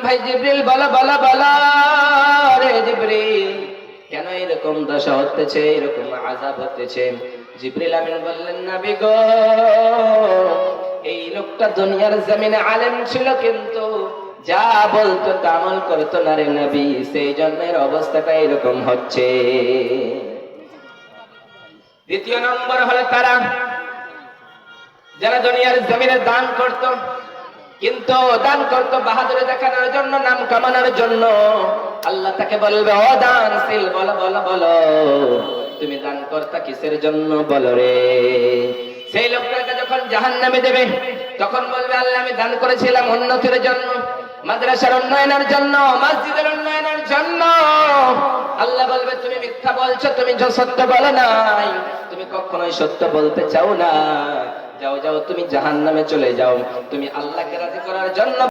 ভাই জিবরিল বলো বলো বলো রে জিবরিল, কেন এরকম দশা হতেছে, এরকম আযাব হতেছে? জিবরিল আমিন বললেন, নবী গো, এই লোকটা দুনিয়ার জমিনে আলেম ছিল, কিন্তু যা বলতো তা আমল করতো না রে নবী, সেই জন্যের অবস্থাটা এরকম হচ্ছে। দ্বিতীয় নম্বর হলো তারা যারা দুনিয়ার জমিনে দান করত, কিন্তু দান করত বাহাদুরি দেখানোর জন্য, নাম কামানোর জন্য। আল্লাহ তাকে বলবে, ও দানশীল, বলো বলো বলো, তুমি দান করতা কিসের জন্য বলো রে? সেই লোকটাকে যখন জাহান্নামে দেবে, তখন বলবে, আল্লাহ আমি দান করেছিলাম উন্নতির জন্য, মাদ্রাসার উন্নয়নের জন্য, মসজিদের উন্নয়নের জন্য। আল্লাহ বলবে, তুমি মিথ্যা বলছো, তুমি সত্য বলো নাই, তুমি কখনোই সত্য বলতে চাও না। যাও যাও, তুমি জাহান্নামে চলে যাও, তুমি আল্লাহকে রাজি করার জন্য